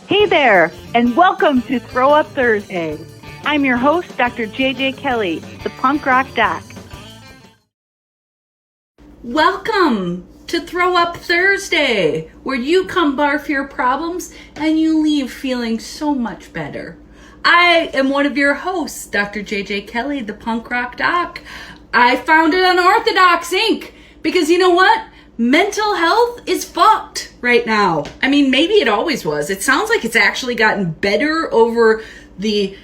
Hey there, and welcome to Throw Up Thursday. I'm your host, Dr. JJ Kelly, the punk rock doc. Welcome to Throw Up Thursday, where you come barf your problems and you leave feeling so much better. I am one of your hosts, Dr. JJ Kelly, the punk rock doc. I founded Unorthodox Inc. because you know what? Mental health is fucked right now. I mean, maybe it always was. It sounds like it's actually gotten better over the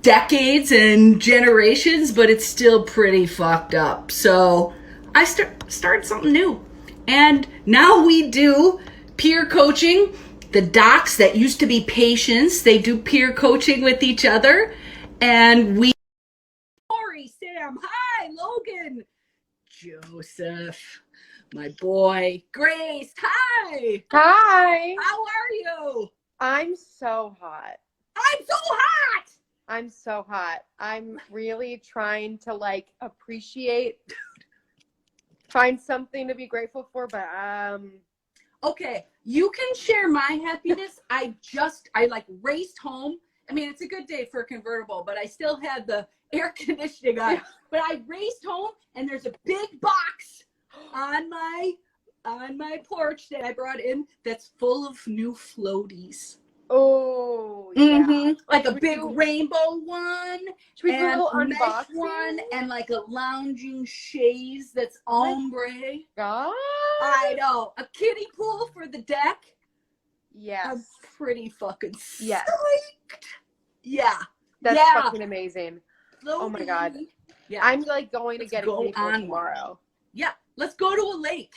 decades and generations, but it's still pretty fucked up. So I started something new. And now we do peer coaching. The docs that used to be patients, they do peer coaching with each other. And we... Corey, Sam, hi, Logan, Joseph, my boy, Grace, hi. Hi. How are you? I'm so hot. I'm so hot. I'm so hot. I'm really trying to appreciate, find something to be grateful for, but Okay, you can share my happiness. I raced home. I mean, it's a good day for a convertible, but I still had the air conditioning on. But I raced home, and there's a big box on my porch that I brought in that's full of new floaties. oh yeah. Mm-hmm. Like a big rainbow one, Should we do a and little a mesh unboxing? one, and like a lounging chaise that's ombre. God. I know. A kiddie pool for the deck. Yes. I'm pretty fucking psyched. Yes. Yeah. That's yeah. fucking amazing. Oh my God. Yeah. I'm going to get a kiddie pool on tomorrow. Yeah. Let's go to a lake.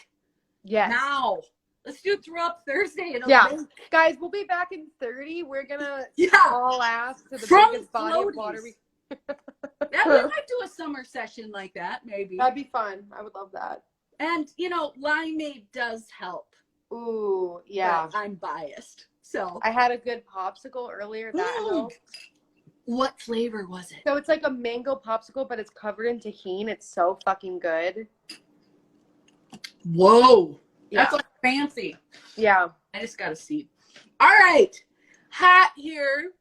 Yes. Now. Let's do Throw Up Thursday in a lake. Guys, we'll be back in 30. We're gonna all ass to the biggest body of water we Yeah, we might do a summer session like that, maybe. That'd be fun. I would love that. And limeade does help. Ooh, yeah. But I'm biased. So I had a good popsicle earlier. That helped. What flavor was it? So it's like a mango popsicle, but it's covered in tahini. It's so fucking good. Whoa. Yeah. That's like fancy. Yeah. I just got a seat. All right. Hot here.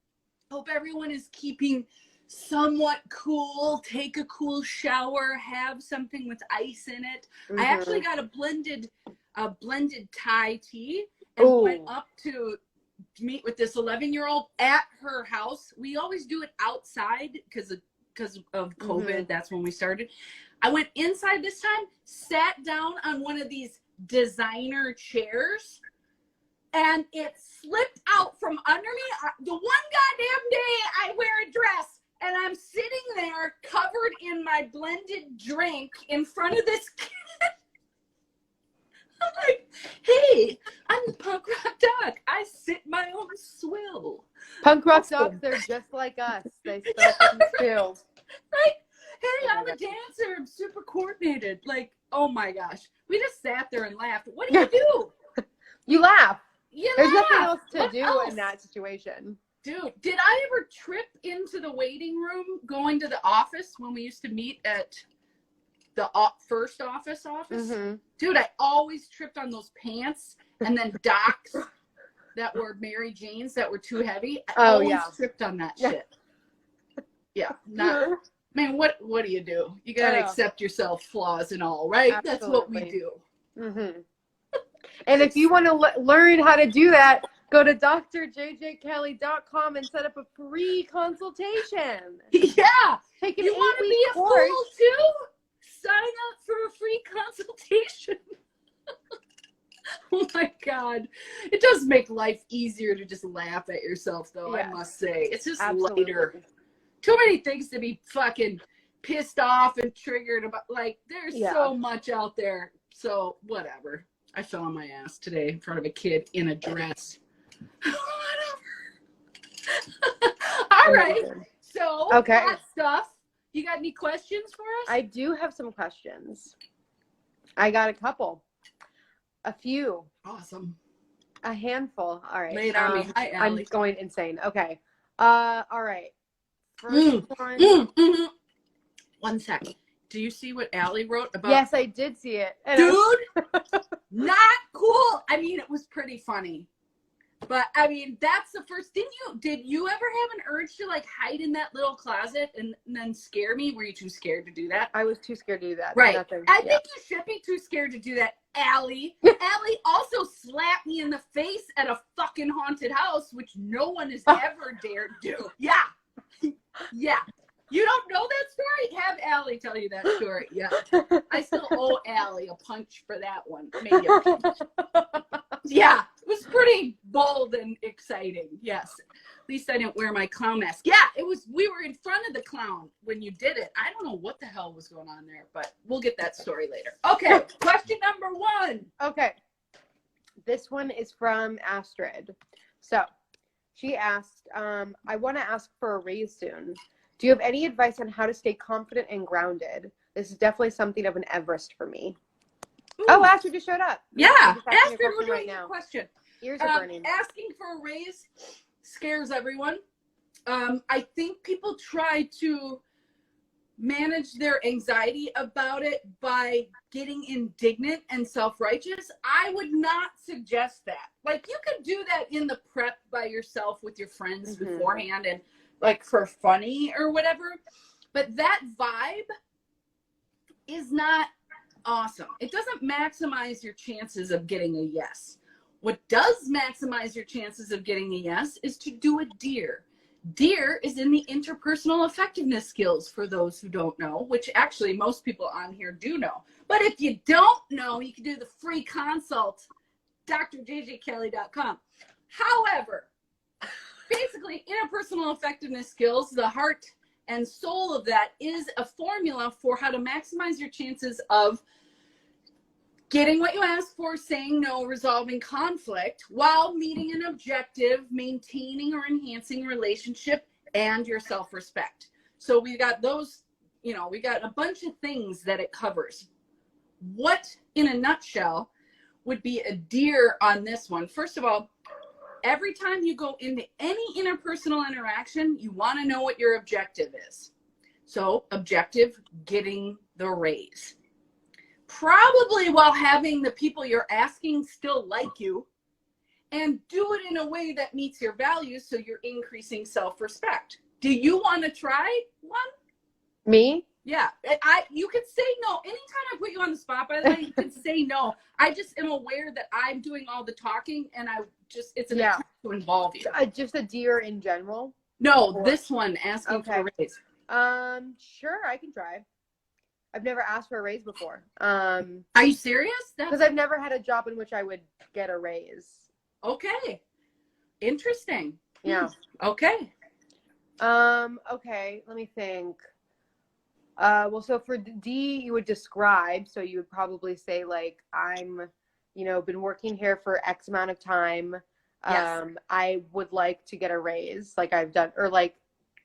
Hope everyone is keeping somewhat cool. Take a cool shower. Have something with ice in it. Mm-hmm. I actually got a blended Thai tea and went up to meet with this 11-year-old at her house. We always do it outside because of COVID. Mm-hmm. That's when we started. I went inside this time, sat down on one of these designer chairs, and it slipped out from under me. The one goddamn day I wear a dress, and I'm sitting there covered in my blended drink in front of this kid. I'm like, hey, I'm the punk rock doc. I sit my own swill. Punk rock docs, they're just like us. They still Right? Hey, I'm a dancer. I'm super coordinated. Like, oh my gosh. We just sat there and laughed. What do you do? You laugh. There's laugh. nothing else to what do else? In that situation. Dude, did I ever trip into the waiting room going to the office when we used to meet at the first office? Mm-hmm. Dude, I always tripped on those pants and then docs that were Mary Jane's that were too heavy. I always tripped on that shit. Yeah. Man, what do you do? You got to accept yourself, flaws and all, right? Absolutely. That's what we do. Mm-hmm. And if you want to learn how to do that, go to drjjkelly.com and set up a free consultation. Yeah. Take an you want to be a fool too? Sign up for a free consultation. Oh my God. It does make life easier to just laugh at yourself, though, I must say. It's just lighter. Too many things to be fucking pissed off and triggered about. Like, there's so much out there. So, whatever. I fell on my ass today in front of a kid in a dress. Whatever. All right. So, that stuff. You got any questions for us? I do have some questions. I got a couple. A few. Awesome. A handful. All right. Lay it on me. Hi, Allie. I'm going insane. Okay. All right. First one. One second. Do you see what Allie wrote about? Yes, I did see it. Dude, not cool. I mean, it was pretty funny. But I mean, that's the first. Did you ever have an urge to like hide in that little closet and then scare me? Were you too scared to do that? I was too scared to do that. Right. Nothing. I think you should be too scared to do that, Allie. Allie also slapped me in the face at a fucking haunted house, which no one has ever dared do. Yeah. Yeah. You don't know that story? Have Allie tell you that story. Yeah. I still owe Allie a punch for that one. Maybe a pinch. Yeah. It was pretty bold and exciting. Yes. At least I didn't wear my clown mask. Yeah, we were in front of the clown when you did it. I don't know what the hell was going on there, but we'll get that story later. Okay. Question number 1. Okay. This one is from Astrid. So she asked, I want to ask for a raise soon. Do you have any advice on how to stay confident and grounded? This is definitely something of an Everest for me. Ooh. Oh, Astrid just showed up. Yeah, Astrid, we're doing a question. Ears are burning. Asking for a raise scares everyone. I think people try to manage their anxiety about it by getting indignant and self-righteous. I would not suggest that. Like, you could do that in the prep by yourself with your friends beforehand and like for funny or whatever, but that vibe is not awesome. It doesn't maximize your chances of getting a yes. What does maximize your chances of getting a yes is to do a DEAR. DEAR is in the interpersonal effectiveness skills, for those who don't know, which actually most people on here do know. But if you don't know, you can do the free consult, drjjkelly.com. However, basically, interpersonal effectiveness skills, the heart and soul of that is a formula for how to maximize your chances of getting what you asked for, saying no, resolving conflict, while meeting an objective, maintaining or enhancing relationship, and your self-respect. So we've got those, we got a bunch of things that it covers. What, in a nutshell, would be a DEAR on this one? First of all, every time you go into any interpersonal interaction, you want to know what your objective is. So, objective, getting the raise. Probably while having the people you're asking still like you, and do it in a way that meets your values so you're increasing self-respect. Do you want to try one? Me? Yeah. You can say no. Anytime I put you on the spot, by the way, you can say no. I just am aware that I'm doing all the talking, and it's an attempt to involve you. Just a DEAR in general? No, this one, asking for a raise. Sure, I can try. I've never asked for a raise before. Are you serious? Because I've never had a job in which I would get a raise. Okay. Interesting. Yeah. Okay. Okay, let me think. Well, so for D, you would describe, so you would probably say, like, I'm, been working here for X amount of time. Yes. I would like to get a raise, like I've done, or like,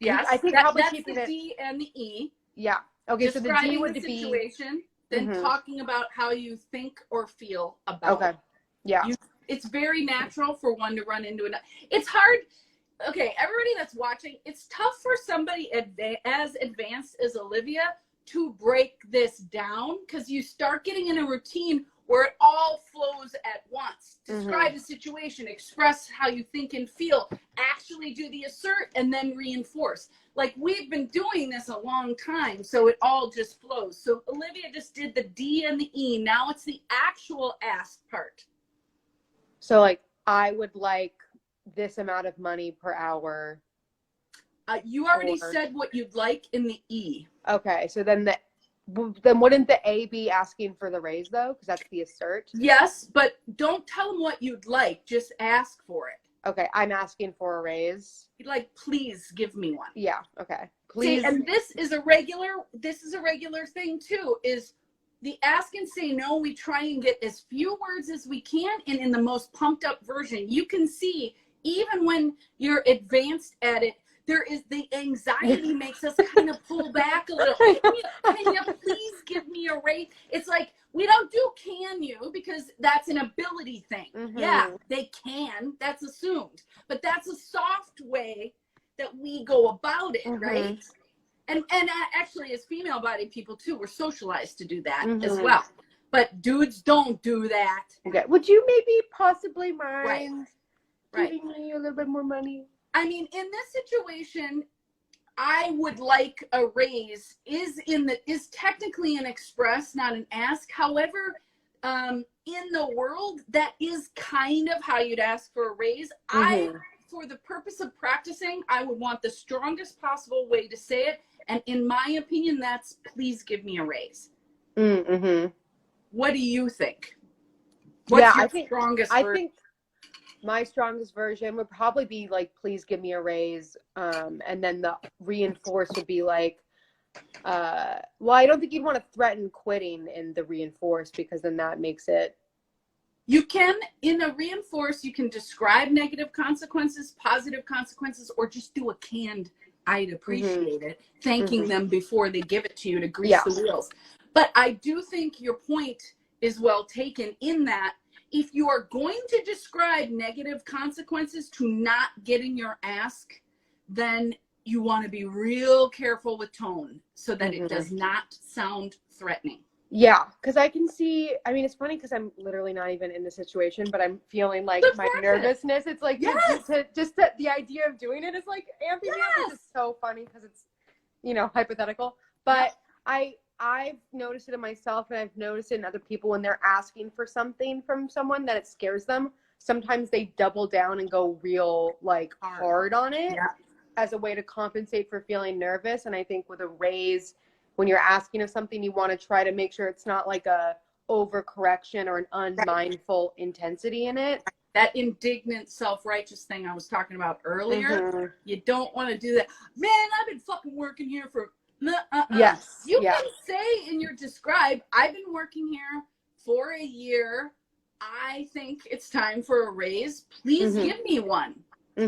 yes, I think that's the D and the E. Yeah. Okay, so the D would be be situation, then talking about how you think or feel about it. Yeah. It's very natural for one to run into another. It's hard. Okay, everybody that's watching, it's tough for somebody as advanced as Olivia to break this down, because you start getting in a routine where it all flows at once. Describe the situation, express how you think and feel, actually do the assert, and then reinforce. Like, we've been doing this a long time, so it all just flows. So Olivia just did the D and the E. Now it's the actual ask part. So, like, I would like this amount of money per hour. You already said what you'd like in the E. Okay, so then wouldn't the A be asking for the raise, though? Because that's the assert. Yes, but don't tell them what you'd like. Just ask for it. Okay, I'm asking for a raise. Like, please give me one. Yeah, okay. Please. See, and this is a regular thing, too, is the ask and say no. We try and get as few words as we can, and in the most pumped up version. You can see, even when you're advanced at it, there is the anxiety makes us kind of pull back a little. Can you please give me a raise? It's like, we don't do can you, because that's an ability thing. Yeah, they can. That's assumed. But that's a soft way that we go about it, right? And actually, as female-bodied people, too, we're socialized to do that as well. But dudes don't do that. Okay. Would you maybe possibly mind giving me a little bit more money. I mean, in this situation, I would like a raise is technically an express, not an ask. However, in the world, that is kind of how you'd ask for a raise. For the purpose of practicing, I would want the strongest possible way to say it. And in my opinion, that's please give me a raise. What do you think? What's your strongest version? I think my strongest version would probably be like, please give me a raise. And then the reinforce would be like, well, I don't think you'd want to threaten quitting in the reinforce, because then that makes it. You can, in a reinforce, you can describe negative consequences, positive consequences, or just do a canned, I'd appreciate it, thanking them before they give it to you to grease the wheels. But I do think your point is well taken in that if you are going to describe negative consequences to not getting your ask, then you want to be real careful with tone so that it does not sound threatening. Yeah, because I can see, I mean, it's funny because I'm literally not even in the situation, but I'm feeling like my nervousness. It's like, the idea of doing it is like amping me up. It's so funny because it's, hypothetical. But I've noticed it in myself, and I've noticed it in other people when they're asking for something from someone that it scares them. Sometimes they double down and go real hard on it as a way to compensate for feeling nervous. And I think with a raise, when you're asking of something, you want to try to make sure it's not like a overcorrection or an unmindful intensity in it. That indignant self-righteous thing I was talking about earlier, you don't want to do that. Man, I've been fucking working here for... Yes. You can say in your describe, I've been working here for a year. I think it's time for a raise. Please give me one.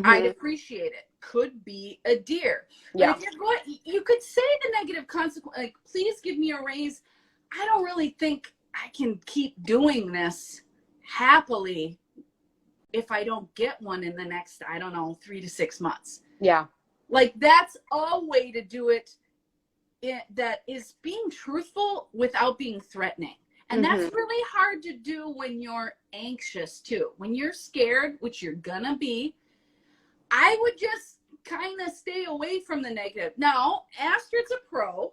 I'd appreciate it. Could be a deer. But if you're going, you could say the negative consequence, like, please give me a raise. I don't really think I can keep doing this happily if I don't get one in the next, 3 to 6 months. Yeah. Like, that's a way to do it that is being truthful without being threatening. And that's really hard to do when you're anxious too. When you're scared, which you're gonna be, I would just kind of stay away from the negative. Now, Astrid's a pro.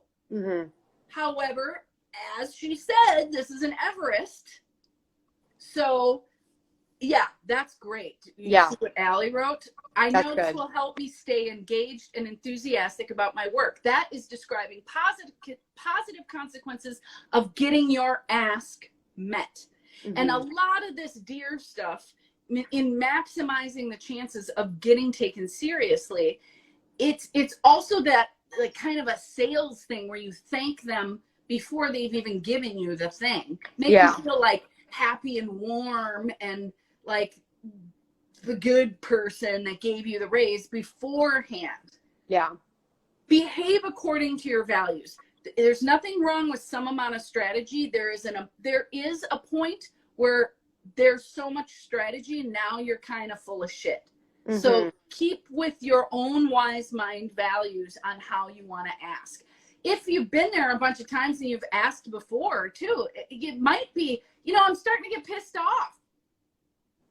However, as she said, this is an Everest. So, yeah, that's great. You see what Allie wrote? I know this will help me stay engaged and enthusiastic about my work. That is describing positive consequences of getting your ask met. And a lot of this dear stuff, in maximizing the chances of getting taken seriously, it's also that like kind of a sales thing where you thank them before they've even given you the thing. Make them feel like happy and warm and like the good person that gave you the raise beforehand. Yeah. Behave according to your values. There's nothing wrong with some amount of strategy. There is a point where there's so much strategy, now you're kind of full of shit. So keep with your own wise mind values on how you want to ask. If you've been there a bunch of times and you've asked before too, it might be, I'm starting to get pissed off.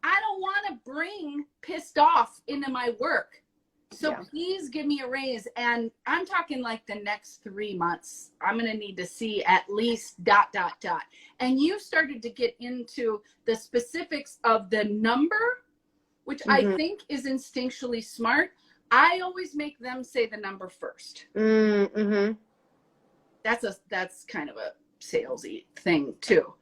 I don't want to bring pissed off into my work. So please give me a raise. And I'm talking like the next 3 months. I'm going to need to see at least ... And you started to get into the specifics of the number, which I think is instinctually smart. I always make them say the number first. That's kind of a salesy thing too.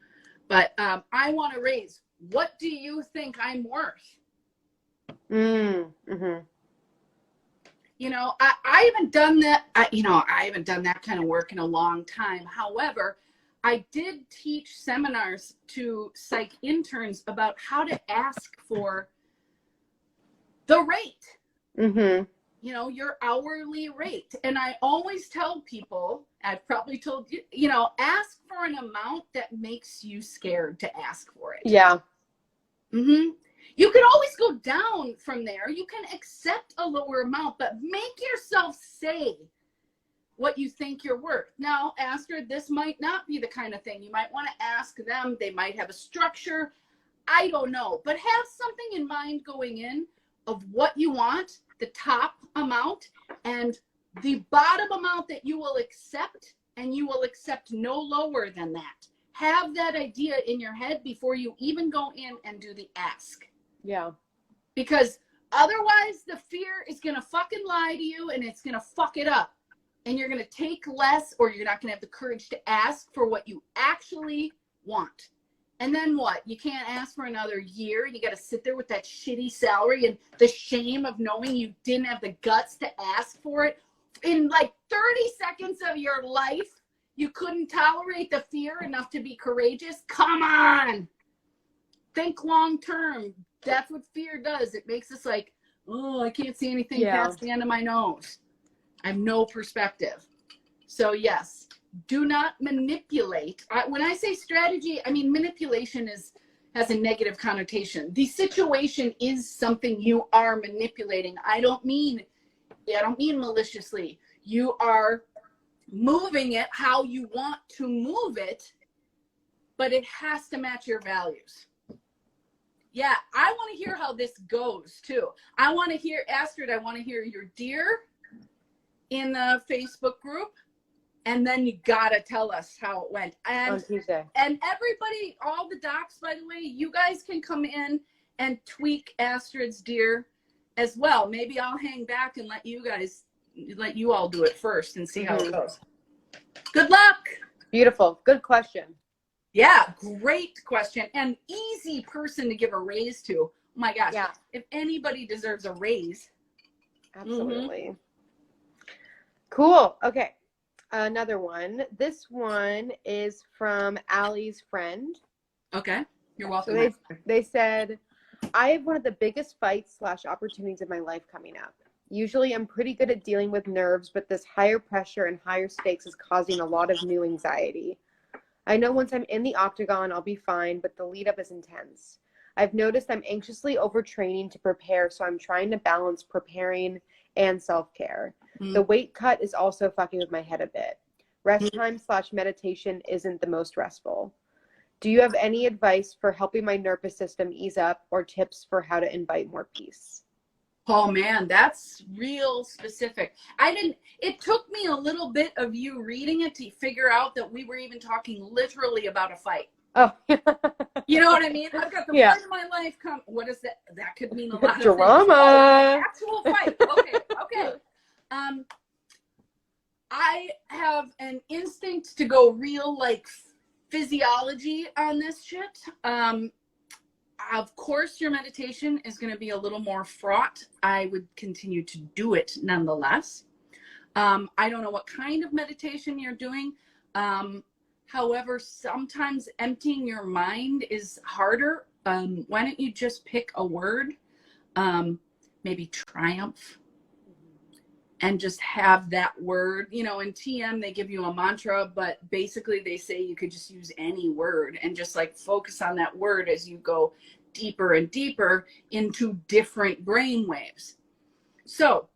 But I want to raise. What do you think I'm worth? I haven't done that. I haven't done that kind of work in a long time. However, I did teach seminars to psych interns about how to ask for the rate. Your hourly rate. And I always tell people, I've probably told you, ask for an amount that makes you scared to ask for it. You can always go down from there. You can accept a lower amount, but make yourself say what you think you're worth. Now, Astrid, this might not be the kind of thing. You might want to ask them. They might have a structure. I don't know, but have something in mind going in of what you want, the top amount, and the bottom amount that you will accept, and you will accept no lower than that. Have that idea in your head before you even go in and do the ask. Yeah. Because otherwise the fear is going to fucking lie to you and it's going to fuck it up. And you're going to take less, or you're not going to have the courage to ask for what you actually want. And then what? You can't ask for another year. You got to sit there with that shitty salary and the shame of knowing you didn't have the guts to ask for it. In like 30 seconds of your life, you couldn't tolerate the fear enough to be courageous. Come on. Think long term. That's what fear does. It makes us like, oh, I can't see anything past the end of my nose. I have no perspective. So yes. Do not manipulate. When I say strategy, I mean manipulation has a negative connotation. The situation is something you are manipulating. I don't mean maliciously. You are moving it how you want to move it, but it has to match your values. Yeah, I want to hear how this goes too. I want to hear, Astrid, I want to hear your dear in the Facebook group. And then you gotta tell us how it went. And on Tuesday. And everybody, all the docs, by the way, you guys can come in and tweak Astrid's dear as well. Maybe I'll hang back and let you all do it first and see how it goes. Good luck. Beautiful. Good question. Yeah, great question. And easy person to give a raise to. Oh my gosh. Yeah. If anybody deserves a raise. Absolutely. Cool. Okay. Another one. This one is from Allie's friend. Okay. You're welcome. So they said, I have one of the biggest fights / opportunities of my life coming up. Usually I'm pretty good at dealing with nerves, but this higher pressure and higher stakes is causing a lot of new anxiety. I know once I'm in the octagon, I'll be fine, but the lead up is intense. I've noticed I'm anxiously overtraining to prepare, so I'm trying to balance preparing and self-care. The weight cut is also fucking with my head a bit. Rest time / meditation isn't the most restful. Do you have any advice for helping my nervous system ease up, or tips for how to invite more peace? Oh man, that's real specific. It took me a little bit of you reading it to figure out that we were even talking literally about a fight. Oh. You know what I mean? I've got the fight of my life come. What is that? That could mean a lot of drama. Oh, actual fight. Okay. I have an instinct to go real like physiology on this shit. Of course, your meditation is going to be a little more fraught. I would continue to do it nonetheless. I don't know what kind of meditation you're doing. However, sometimes emptying your mind is harder. Why don't you just pick a word? Maybe triumph. And just have that word. You know, in TM, they give you a mantra, but basically they say you could just use any word and just like focus on that word as you go deeper and deeper into different brain waves. So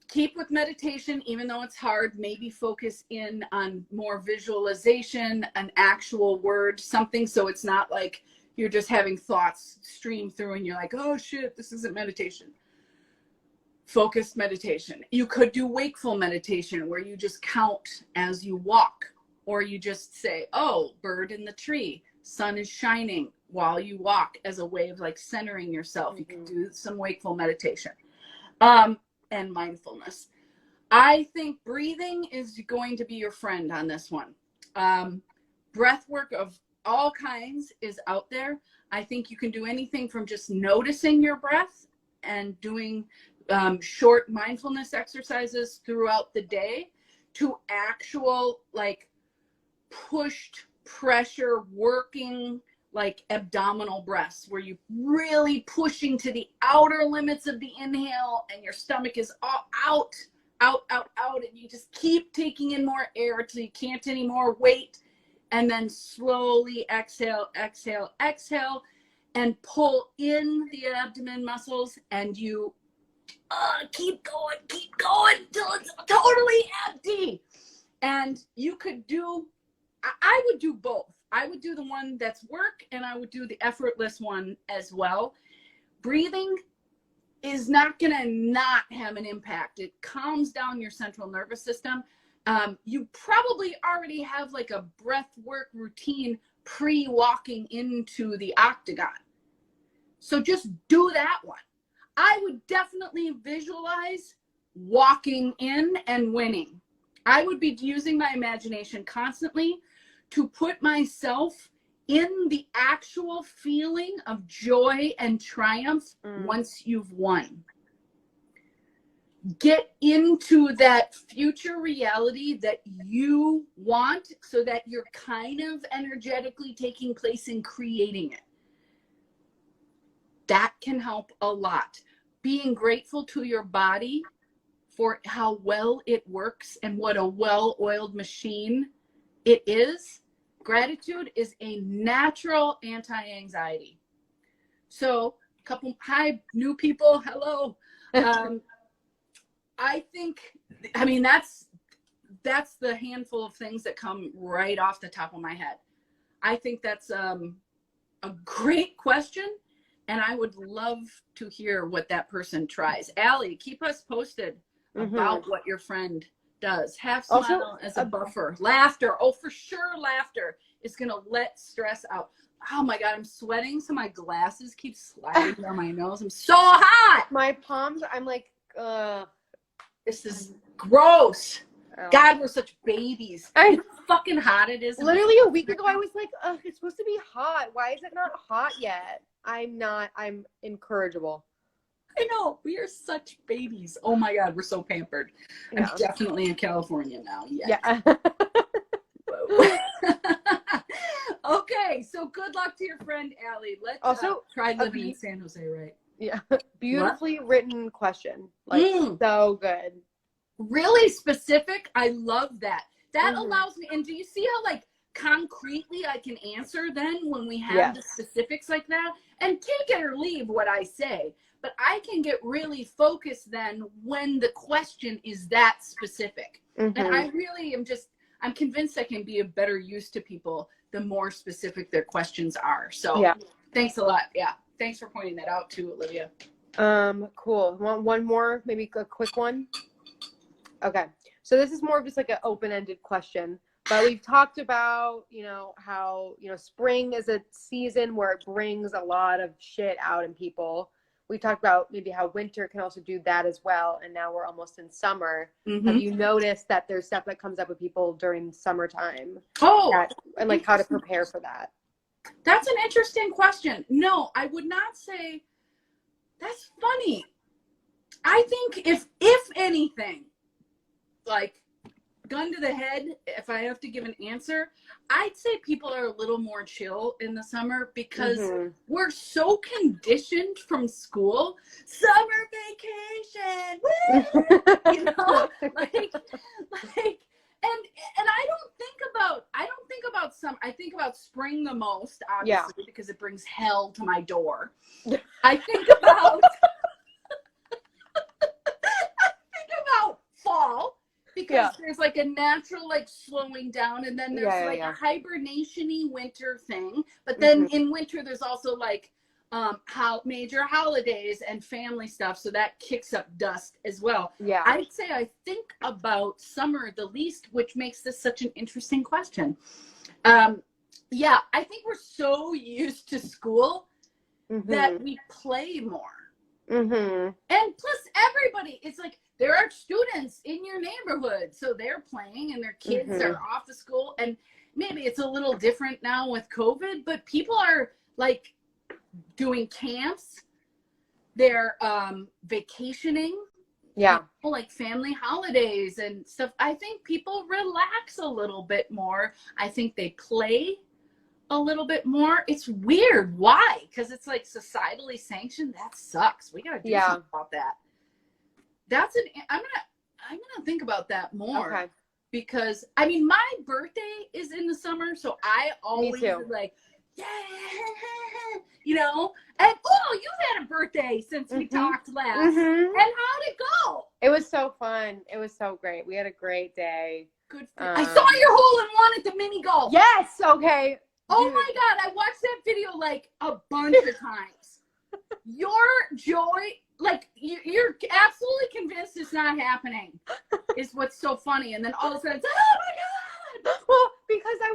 keep with meditation, even though it's hard. Maybe focus in on more visualization, an actual word, something, so it's not like you're just having thoughts stream through and you're like, oh shit, this isn't meditation. Focused meditation. You could do wakeful meditation where you just count as you walk, or you just say, oh, bird in the tree, sun is shining while you walk, as a way of like centering yourself. You can do some wakeful meditation and mindfulness. I think breathing is going to be your friend on this one. Breath work of all kinds is out there. I think you can do anything from just noticing your breath and doing short mindfulness exercises throughout the day to actual like pushed pressure working like abdominal breaths, where you really pushing to the outer limits of the inhale and your stomach is all out, and you just keep taking in more air until you can't anymore. Wait, and then slowly exhale, and pull in the abdomen muscles, and you keep going till it's totally empty. And you could do, I would do both. I would do the one that's work, and I would do the effortless one as well. Breathing is not going to not have an impact. It calms down your central nervous system. You probably already have like a breath work routine pre-walking into the octagon. So just do that one. I would definitely visualize walking in and winning. I would be using my imagination constantly to put myself in the actual feeling of joy and triumph once you've won. Get into that future reality that you want so that you're kind of energetically taking place in creating it. That can help a lot. Being grateful to your body for how well it works and what a well-oiled machine it is. Gratitude is a natural anti-anxiety. So, hi, new people, hello. I mean, that's the handful of things that come right off the top of my head. I think that's a great question, and I would love to hear what that person tries. Allie, keep us posted about what your friend does. Have smile as a buffer. Laughter. Oh, for sure, laughter is going to let stress out. Oh my God, I'm sweating, so my glasses keep sliding down my nose. I'm so hot. My palms, I'm like, this is gross. Oh. God, we're such babies. How fucking hot it is. Literally a week ago, I was like, it's supposed to be hot. Why is it not hot yet? I'm incorrigible. I know. We are such babies. Oh my God, we're so pampered. Yeah. I'm definitely in California now. Yeah. Okay, so good luck to your friend, Allie. Let's also try living in San Jose, right? Yeah. Beautifully written question. Like, so good. Really specific. I love that. That allows me, and do you see how like concretely I can answer then when we have the specifics like that? And take it or leave what I say, but I can get really focused then when the question is that specific. And I really am I'm convinced I can be of better use to people the more specific their questions are. So thanks a lot. Yeah. Thanks for pointing that out too, Olivia. Cool. Want one more, maybe a quick one? Okay. So this is more of just like an open-ended question, but we've talked about, how, spring is a season where it brings a lot of shit out in people. We talked about maybe how winter can also do that as well. And now we're almost in summer. Have you noticed that there's stuff that comes up with people during summertime? And like how to prepare for that? That's an interesting question. No, I would not say that's funny. I think if anything, like gun to the head, if I have to give an answer, I'd say people are a little more chill in the summer because we're so conditioned from school. Summer vacation, woo! And I don't think about summer. I think about spring the most, obviously, because it brings hell to my door. I think about fall. Because there's like a natural like slowing down, and then there's a hibernation-y winter thing. But then in winter there's also like major holidays and family stuff, so that kicks up dust as well. Yeah, I'd say I think about summer the least, which makes this such an interesting question. I think we're so used to school that we play more. And plus everybody, it's like there are students in your neighborhood, so they're playing and their kids are off to school. And maybe it's a little different now with COVID, but people are like doing camps, they're vacationing, like family holidays and stuff. I think people relax a little bit more. I think they play a little bit more. It's weird. Why? Because it's like societally sanctioned. That sucks. We gotta do something about that. I'm gonna think about that more because I mean my birthday is in the summer, so I always like and you've had a birthday since we talked last. And how'd it go? It was so fun. It was so great. We had a great day. Good. I saw your hole in one at the mini golf. Yes. Okay. Oh my God, I watched that video like a bunch of times. Your joy, like you're absolutely convinced it's not happening, is what's so funny. And then all of a sudden, it's, oh my God. Well, because I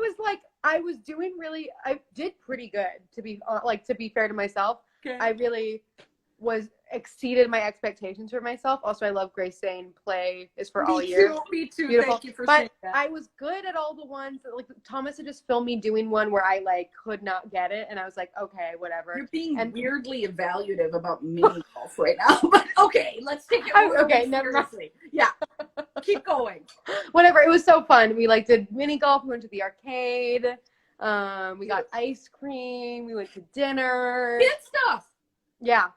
did pretty good to be fair to myself. Okay. I really exceeded my expectations for myself. Also, I love Grace saying play is for all years. Me too. Beautiful. Thank you for saying that. I was good at all the ones that, like, Thomas had just filmed me doing one where I like could not get it, and I was like, okay, whatever. You're being weirdly evaluative about mini golf right now, but okay, let's take it really seriously. Yeah, keep going. Whatever. It was so fun. We like did mini golf. We went to the arcade. We got ice cream. We went to dinner. Good stuff. Yeah.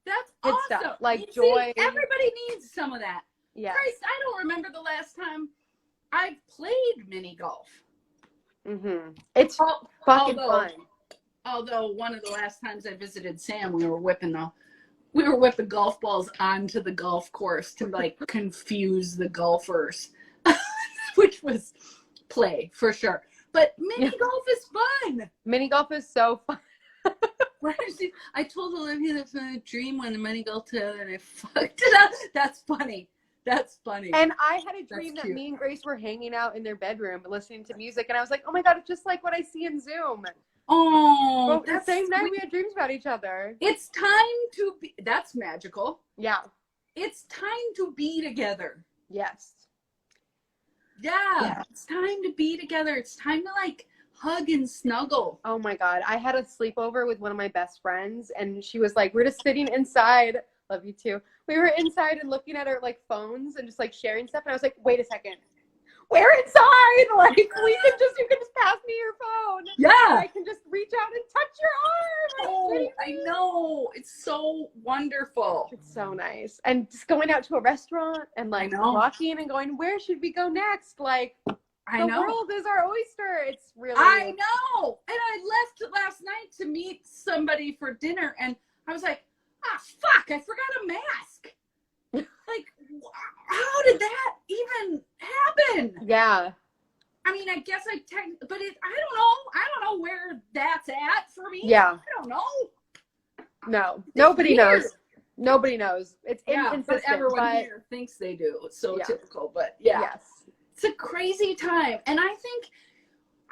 That's good awesome. stuff. Like you joy. See, everybody needs some of that. Yeah. Christ, I don't remember the last time I've played mini golf. Mm-hmm. It's fucking fun. Although one of the last times I visited Sam, we were whipping golf balls onto the golf course to like confuse the golfers, which was play for sure. But mini golf is fun. Mini golf is so fun. I told Olivia that's my dream when the mini golf together, and I fucked it up. That's funny. That's funny. And I had a dream that me and Grace were hanging out in their bedroom listening to music, and I was like, oh my God, it's just like what I see in Zoom. Oh, but the same night we had dreams about each other. It's time to be. That's magical. Yeah. It's time to be together. Yes. Yeah. It's time to be together. It's time to like hug and snuggle. Oh my God. I had a sleepover with one of my best friends, and she was like, we're just sitting inside. Love you too. We were inside and looking at our like phones and just like sharing stuff. And I was like, wait a second. We're inside. Like you can just pass me your phone. Yeah. And I can just reach out and touch your arm. Oh, I know. It's so wonderful. It's so nice. And just going out to a restaurant and like walking and going, where should we go next? Like the world is our oyster. It's really. I know. And I left last night to meet somebody for dinner, and I was like, ah, fuck, I forgot a mask. Like, how did that even happen? Yeah. I mean, I guess I but I don't know where that's at for me. Yeah. I don't know. No. Nobody knows. Nobody knows. It's inconsistent. But everyone here thinks they do. It's so typical, but yes. It's a crazy time. And I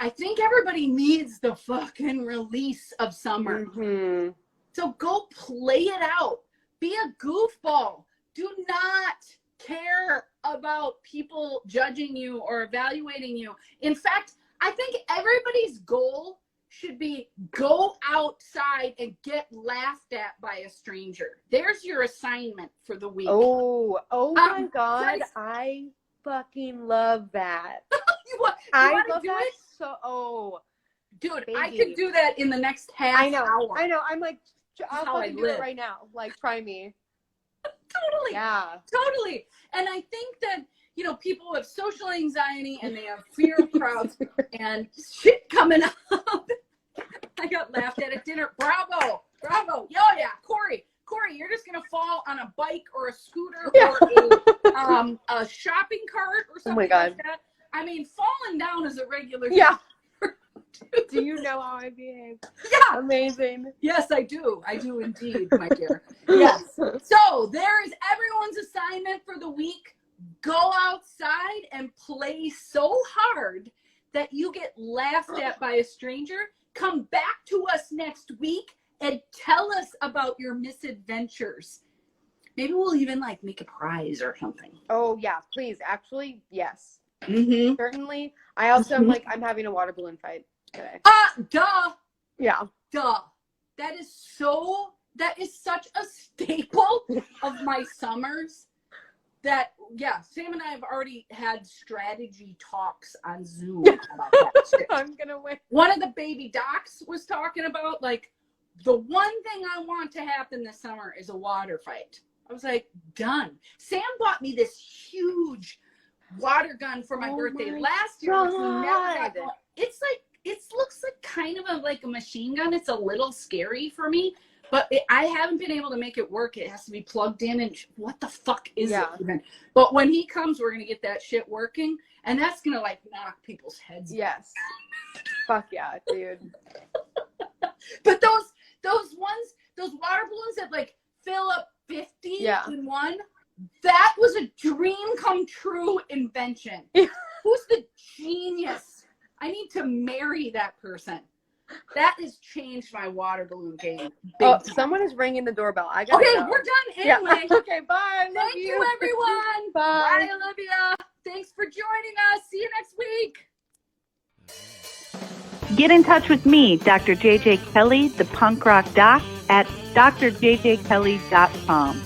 think everybody needs the fucking release of summer. Mm-hmm. So go play it out. Be a goofball. Do not care about people judging you or evaluating you. In fact, I think everybody's goal should be go outside and get laughed at by a stranger. There's your assignment for the week. Oh my God. I fucking love that. you want love do that it? So, dude, baby. I could do that in the next half hour. I know. I'm like, I'll fucking do it right now. Like, try me. Totally. Yeah. Totally. And I think that, people have social anxiety and they have fear of crowds and shit coming up. I got laughed at dinner. Bravo. Yo, yeah. Corey, you're just going to fall on a bike or a scooter or a shopping cart or something like that. I mean, falling down is a regular thing. Yeah. Do you know how I behave? Yeah. Amazing. Yes, I do. I do indeed, my dear. Yes. So there is everyone's assignment for the week. Go outside and play so hard that you get laughed at by a stranger. Come back to us next week and tell us about your misadventures. Maybe we'll even like make a prize or something. Oh, yeah. Please. Actually, yes. Mm-hmm. Certainly. I also am like, I'm having a water balloon fight today. Duh. Yeah. Duh. That is such a staple of my summers that, Sam and I have already had strategy talks on Zoom about that shit. I'm going to win. One of the baby docs was talking about, like, the one thing I want to happen this summer is a water fight. I was like, done. Sam bought me this huge water gun for my birthday last year. Which we never got going. It looks like kind of like a machine gun. It's a little scary for me, But I haven't been able to make it work. It has to be plugged in, and what the fuck is it even? But when he comes, we're gonna get that shit working, and that's gonna like knock people's heads. Yes. Fuck yeah, dude. But those water balloons that like fill up 50 in one, that was a dream come true invention. Who's the genius? I need to marry that person. That has changed my water balloon game. Someone is ringing the doorbell. I got Okay, we're done anyway. Yeah. Okay, bye. Thank you, everyone. Bye. Bye, Olivia. Thanks for joining us. See you next week. Get in touch with me, Dr. JJ Kelly, the punk rock doc, at drjjkelly.com.